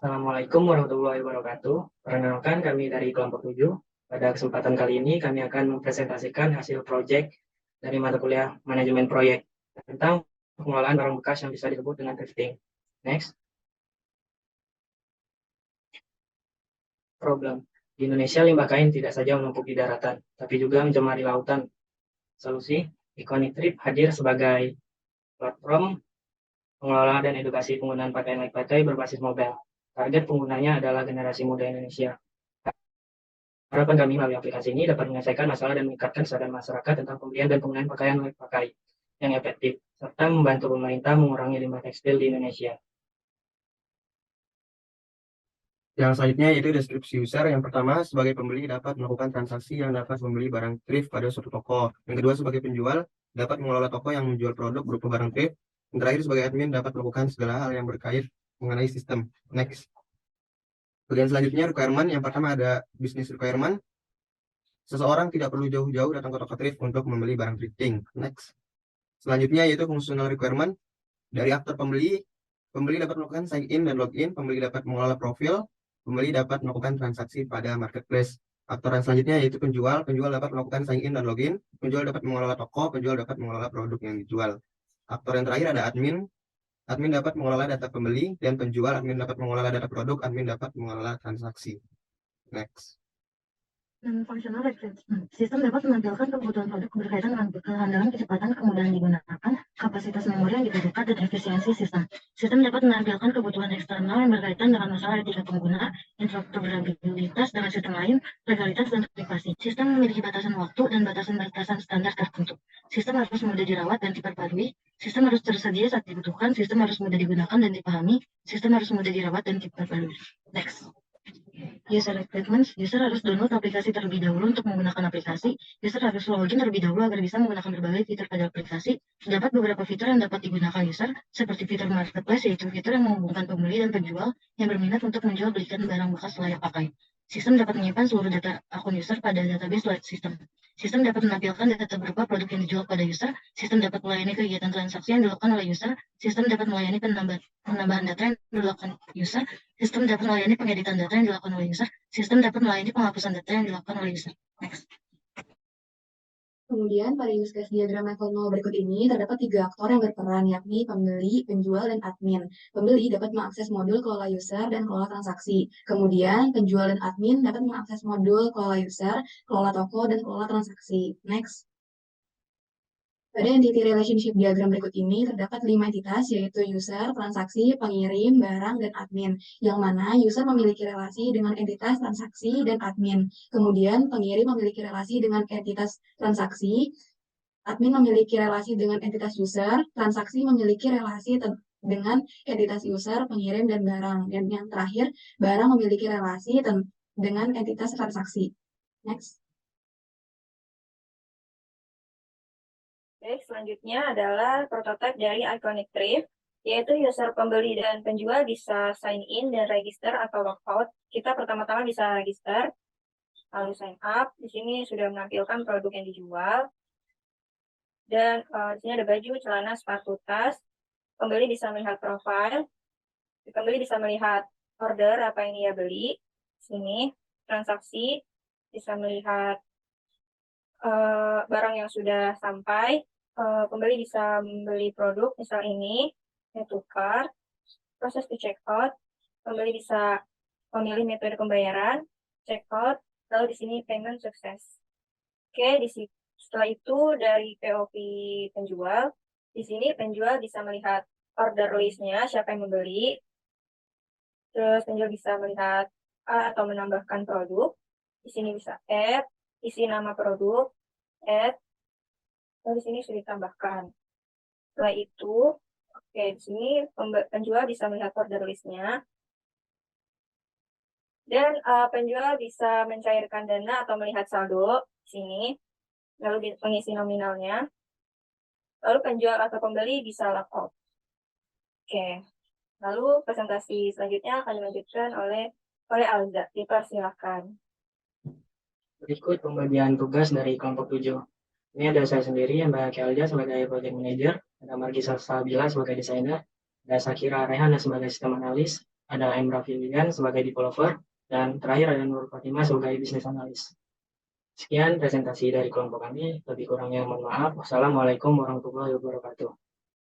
Assalamualaikum warahmatullahi wabarakatuh. Perkenalkan kami dari kelompok 7. Pada kesempatan kali ini kami akan mempresentasikan hasil proyek dari mata kuliah manajemen proyek tentang pengelolaan barang bekas yang bisa disebut dengan thrifting. Next. Problem. Di Indonesia limbah kain tidak saja menumpuk di daratan, tapi juga mencemari lautan. Solusi, Iconic Trip hadir sebagai platform pengelola dan edukasi penggunaan pakaian layak pakai berbasis mobile. Target penggunanya adalah generasi muda Indonesia. Harapan kami melalui aplikasi ini dapat menyelesaikan masalah dan meningkatkan kesadaran masyarakat tentang pembelian dan penggunaan pakaian layak pakai yang efektif, serta membantu pemerintah mengurangi limbah tekstil di Indonesia. Yang selanjutnya yaitu deskripsi user. Yang pertama, sebagai pembeli dapat melakukan transaksi yang dapat membeli barang thrift pada suatu toko. Yang kedua, sebagai penjual dapat mengelola toko yang menjual produk berupa barang thrift. Yang terakhir, sebagai admin dapat melakukan segala hal yang berkait mengenai sistem. Next. Bagian selanjutnya requirement. Yang pertama ada business requirement. Seseorang tidak perlu jauh-jauh datang ke toko thrift untuk membeli barang thrifting. Next. Selanjutnya yaitu functional requirement. Dari aktor pembeli, pembeli dapat melakukan sign in dan login, pembeli dapat mengelola profil, pembeli dapat melakukan transaksi pada marketplace. Aktor yang selanjutnya yaitu penjual, penjual dapat melakukan sign in dan login, penjual dapat mengelola toko, penjual dapat mengelola produk yang dijual. Aktor yang terakhir ada admin, admin dapat mengelola data pembeli, dan penjual, admin dapat mengelola data produk, admin dapat mengelola transaksi. Next. Functional requirement. Sistem dapat menampilkan kebutuhan produk berkaitan dengan kehandalan, kecepatan, kemudahan digunakan, kapasitas memori yang dibutuhkan, dan efisiensi sistem. Sistem dapat menampilkan kebutuhan eksternal yang berkaitan dengan masalah etika pengguna, interoperabilitas dengan sistem lain, legalitas, dan privasi. Sistem memiliki batasan waktu dan batasan-batasan standar tertentu. Sistem harus mudah dirawat dan diperbarui. Sistem harus tersedia saat dibutuhkan. Sistem harus mudah digunakan dan dipahami. Sistem harus mudah dirawat dan diperbarui. Next. User requirements, user harus download aplikasi terlebih dahulu untuk menggunakan aplikasi. User harus login terlebih dahulu agar bisa menggunakan berbagai fitur pada aplikasi. Terdapat beberapa fitur yang dapat digunakan user, seperti fitur marketplace, yaitu fitur yang menghubungkan pembeli dan penjual yang berminat untuk menjual belikan barang bekas layak pakai. Sistem dapat menyimpan seluruh data akun user pada database light system. Sistem dapat menampilkan data berupa produk yang dijual pada user. Sistem dapat melayani kegiatan transaksi yang dilakukan oleh user. Sistem dapat melayani penambahan data yang dilakukan user. Sistem dapat melayani pengeditan data yang dilakukan oleh user. Sistem dapat melayani penghapusan data yang dilakukan oleh user. Next. Kemudian pada use case diagram level 0 berikut ini terdapat 3 aktor yang berperan, yakni pembeli, penjual, dan admin. Pembeli dapat mengakses modul kelola user dan kelola transaksi. Kemudian penjual dan admin dapat mengakses modul kelola user, kelola toko, dan kelola transaksi. Next. Pada entity relationship diagram berikut ini terdapat 5 entitas, yaitu user, transaksi, pengirim, barang, dan admin. Yang mana user memiliki relasi dengan entitas transaksi dan admin. Kemudian pengirim memiliki relasi dengan entitas transaksi, admin memiliki relasi dengan entitas user, transaksi memiliki relasi dengan entitas user, pengirim, dan barang. Dan yang terakhir, barang memiliki relasi dengan entitas transaksi. Next. Baik, selanjutnya adalah prototipe dari Iconic Trip, yaitu user pembeli dan penjual bisa sign in dan register atau logout. Kita pertama-tama bisa register, lalu sign up. Di sini sudah menampilkan produk yang dijual. Dan di sini ada baju, celana, sepatu, tas. Pembeli bisa melihat profile. Pembeli bisa melihat order apa yang dia beli. Di sini transaksi, bisa melihat barang yang sudah sampai. Pembeli bisa membeli produk, misal ini, add to cart, proses to check out, pembeli bisa memilih metode pembayaran, check out, lalu di sini payment sukses. Oke, setelah itu dari POV penjual, di sini penjual bisa melihat order list-nya, siapa yang membeli, terus penjual bisa melihat atau menambahkan produk, di sini bisa add, isi nama produk, add, lalu di sini sudah ditambahkan. Setelah itu, oke, di sini penjual bisa melihat order list-nya. Dan penjual bisa mencairkan dana atau melihat saldo di sini. Lalu mengisi nominalnya. Lalu penjual atau pembeli bisa log out. Oke. Lalu presentasi selanjutnya akan dilanjutkan oleh Alza. Dipersilakan. Berikut pembagian tugas dari kelompok 7. Ini ada saya sendiri, Mbak Kelja sebagai project manager, ada Margisa Sabila sebagai desainer, ada Sakira Rehana sebagai sistem analis, ada Emra Filian sebagai developer, dan terakhir ada Nur Fatimah sebagai business analyst. Sekian presentasi dari kelompok kami, lebih kurangnya mohon maaf. Wassalamualaikum warahmatullahi wabarakatuh.